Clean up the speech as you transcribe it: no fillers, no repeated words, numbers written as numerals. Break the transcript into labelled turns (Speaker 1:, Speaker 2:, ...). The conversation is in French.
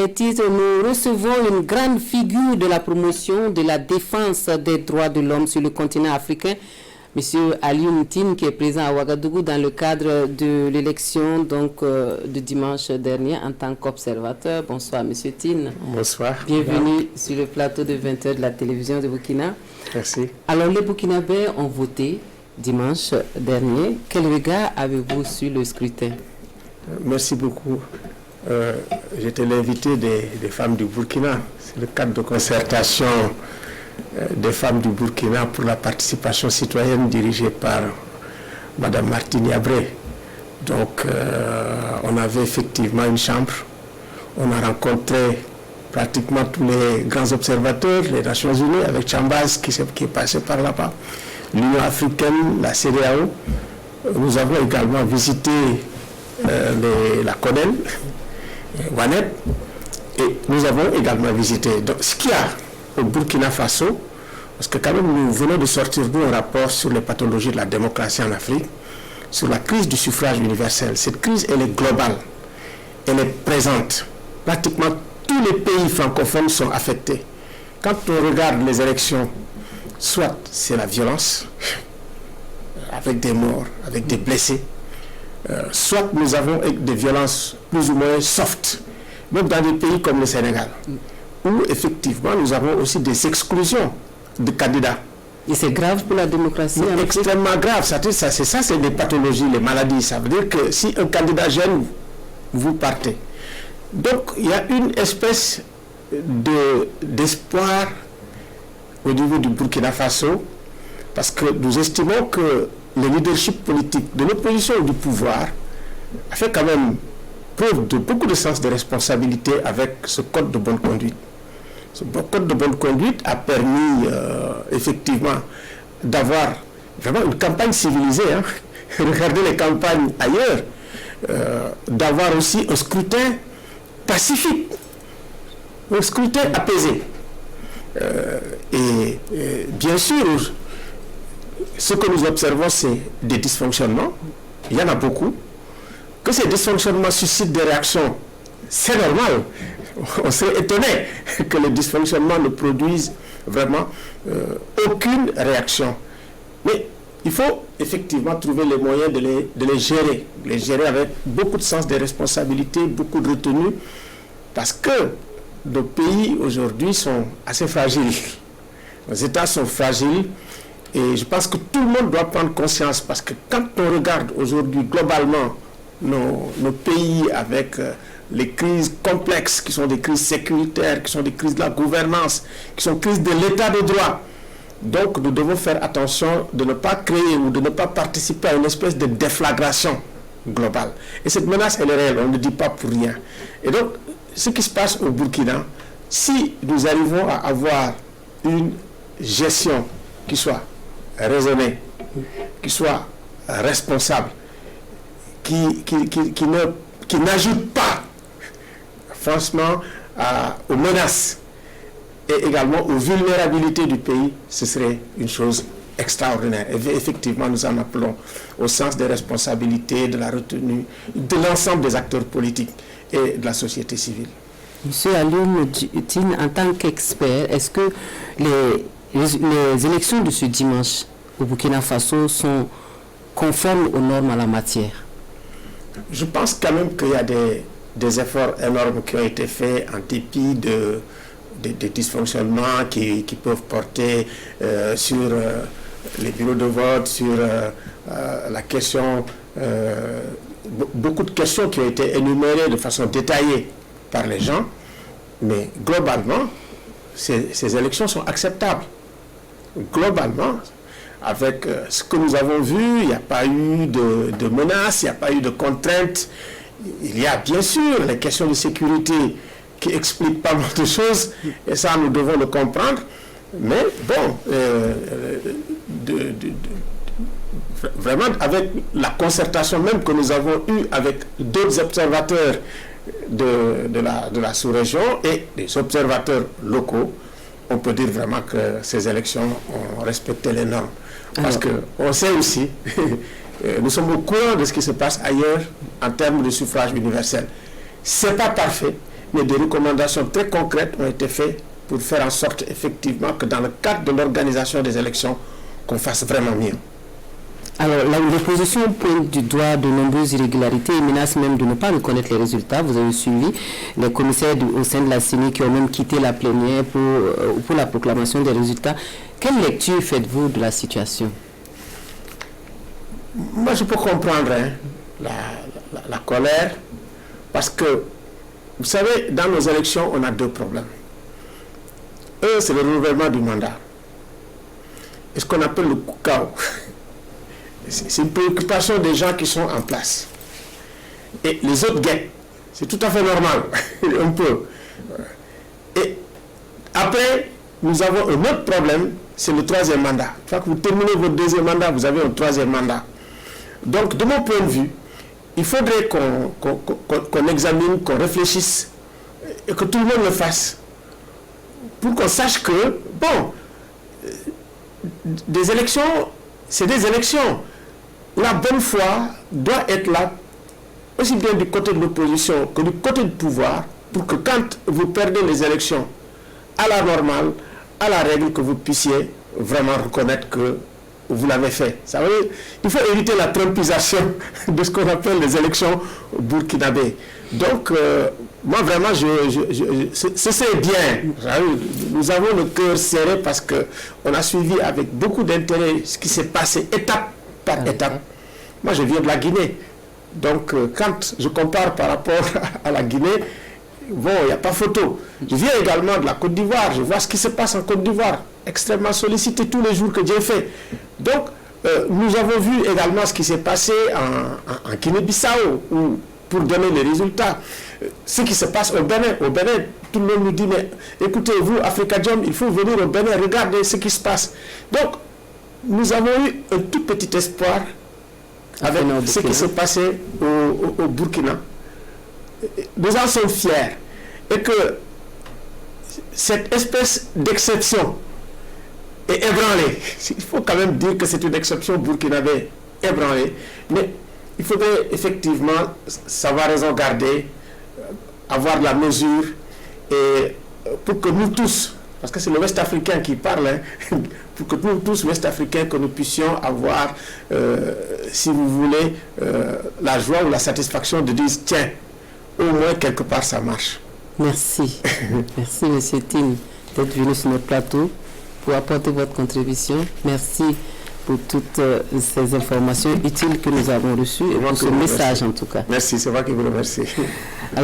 Speaker 1: les titres, nous recevons une grande figure de la promotion de la défense des droits de l'homme sur le continent africain, Monsieur Alioune Tine, qui est présent à Ouagadougou dans le cadre de l'élection de dimanche dernier en tant qu'observateur. Bonsoir Monsieur Tine.
Speaker 2: Bonsoir.
Speaker 1: Bienvenue sur le plateau de 20h de la télévision de Burkina.
Speaker 2: Merci.
Speaker 1: Alors les Burkinabés ont voté dimanche dernier. Quel regard avez-vous sur le scrutin?
Speaker 2: Merci beaucoup. J'étais l'invité des femmes du Burkina. C'est le cadre de concertation des femmes du Burkina pour la participation citoyenne dirigée par Madame Martine Yabré. Donc, on avait effectivement une chambre. On a rencontré pratiquement tous les grands observateurs, les Nations Unies, avec Chambaz qui est passé par là-bas, l'Union africaine, la CEDEAO. Nous avons également visité la CODEL, WANEP, et nous avons également visité. Donc, ce qu'il y a au Burkina Faso, parce que quand même nous venons de sortir d'un rapport sur les pathologies de la démocratie en Afrique, sur la crise du suffrage universel. Cette crise, elle est globale, elle est présente. Pratiquement tous les pays francophones sont affectés. Quand on regarde les élections, soit c'est la violence, avec des morts, avec des blessés, soit nous avons des violences plus ou moins soft, même dans des pays comme le Sénégal, où effectivement nous avons aussi des exclusions de candidats.
Speaker 1: Et c'est grave pour la démocratie?
Speaker 2: Extrêmement grave. C'est des pathologies, les maladies. Ça veut dire que si un candidat gêne, vous partez. Donc il y a une espèce d'espoir au niveau du Burkina Faso, parce que nous estimons que le leadership politique de l'opposition ou du pouvoir a fait quand même preuve de beaucoup de sens de responsabilité avec ce code de bonne conduite. Ce code de bonne conduite a permis effectivement d'avoir vraiment une campagne civilisée. Hein. Regardez les campagnes ailleurs, d'avoir aussi un scrutin pacifique, un scrutin apaisé. Et bien sûr, ce que nous observons, c'est des dysfonctionnements. Il y en a beaucoup. Que ces dysfonctionnements suscitent des réactions, c'est normal. On serait étonné que les dysfonctionnements ne produisent vraiment aucune réaction. Mais il faut effectivement trouver les moyens de les gérer avec beaucoup de sens des responsabilités, beaucoup de retenue, parce que nos pays aujourd'hui sont assez fragiles. Nos États sont fragiles et je pense que tout le monde doit prendre conscience, parce que quand on regarde aujourd'hui globalement nos pays avec les crises complexes, qui sont des crises sécuritaires, qui sont des crises de la gouvernance, qui sont des crises de l'état de droit. Donc nous devons faire attention de ne pas créer ou de ne pas participer à une espèce de déflagration globale. Et cette menace, elle est réelle, on ne dit pas pour rien. Et donc, ce qui se passe au Burkina, si nous arrivons à avoir une gestion qui soit raisonnée, qui soit responsable, qui n'ajoute pas franchement aux menaces et également aux vulnérabilités du pays, ce serait une chose extraordinaire. Et effectivement, nous en appelons au sens des responsabilités, de la retenue, de l'ensemble des acteurs politiques et de la société civile.
Speaker 1: Monsieur Alioune Tine, en tant qu'expert, est-ce que les élections de ce dimanche au Burkina Faso sont conformes aux normes en la matière?
Speaker 2: Je pense quand même qu'il y a des efforts énormes qui ont été faits en dépit des dysfonctionnements qui peuvent porter sur les bureaux de vote, sur la question, beaucoup de questions qui ont été énumérées de façon détaillée par les gens, mais globalement, ces élections sont acceptables. Globalement, avec ce que nous avons vu, il n'y a pas eu de menaces, il n'y a pas eu de contraintes. Il y a bien sûr les questions de sécurité qui expliquent pas mal de choses, et ça nous devons le comprendre. Mais bon, vraiment avec la concertation même que nous avons eue avec d'autres observateurs de la sous-région et des observateurs locaux, on peut dire vraiment que ces élections ont respecté les normes. Parce qu'on sait aussi, nous sommes au courant de ce qui se passe ailleurs en termes de suffrage universel. Ce n'est pas parfait, mais des recommandations très concrètes ont été faites pour faire en sorte effectivement que dans le cadre de l'organisation des élections, qu'on fasse vraiment mieux.
Speaker 1: Alors, l'opposition pointe du doigt de nombreuses irrégularités et menace même de ne pas reconnaître les résultats. Vous avez suivi les commissaires au sein de la CENI qui ont même quitté la plénière pour la proclamation des résultats. Quelle lecture faites-vous de la situation?
Speaker 2: Moi, je peux comprendre la colère, parce que, vous savez, dans nos élections, on a deux problèmes. Un, c'est le renouvellement du mandat. Et ce qu'on appelle le chaos. C'est une préoccupation des gens qui sont en place. Et les autres guettent. C'est tout à fait normal. Un peu. Et après, nous avons un autre problème, c'est le troisième mandat. Une fois que vous terminez votre deuxième mandat, vous avez un troisième mandat. Donc, de mon point de vue, il faudrait qu'on examine, qu'on réfléchisse et que tout le monde le fasse. Pour qu'on sache que, bon, des élections, c'est des élections. La bonne foi doit être là, aussi bien du côté de l'opposition que du côté du pouvoir, pour que quand vous perdez les élections à la normale, à la règle, que vous puissiez vraiment reconnaître que vous l'avez fait. Ça veut dire, il faut éviter la trumpisation de ce qu'on appelle les élections burkinabées. Donc, moi vraiment, c'est bien. Nous avons le cœur serré parce qu'on a suivi avec beaucoup d'intérêt ce qui s'est passé étape par étape. Moi, je viens de la Guinée. Donc, quand je compare par rapport à la Guinée, bon, il n'y a pas photo. Je viens également de la Côte d'Ivoire. Je vois ce qui se passe en Côte d'Ivoire. Extrêmement sollicité tous les jours que Dieu fait. Donc, nous avons vu également ce qui s'est passé en Guinée-Bissau, pour donner les résultats. Ce qui se passe au Bénin. Au Bénin, tout le monde nous dit, mais écoutez, vous, Afrikajom, il faut venir au Bénin, regardez ce qui se passe. Donc, nous avons eu un tout petit espoir avec ce qui s'est passé au Burkina. Nous en sommes fiers. Et que cette espèce d'exception est ébranlée. Il faut quand même dire que c'est une exception burkinabé ébranlée. Mais il faudrait effectivement savoir raison garder, avoir de la mesure, et pour que nous tous, parce que c'est le West africain qui parle, pour que nous tous, West africains, que nous puissions avoir, si vous voulez, la joie ou la satisfaction de dire, tiens, au moins quelque part ça marche.
Speaker 1: Merci. Merci, M. Tine, d'être venu sur notre plateau pour apporter votre contribution. Merci pour toutes ces informations utiles que nous avons reçues et pour ce message en tout cas.
Speaker 2: Merci, c'est moi qui vous remercie.
Speaker 1: Alors,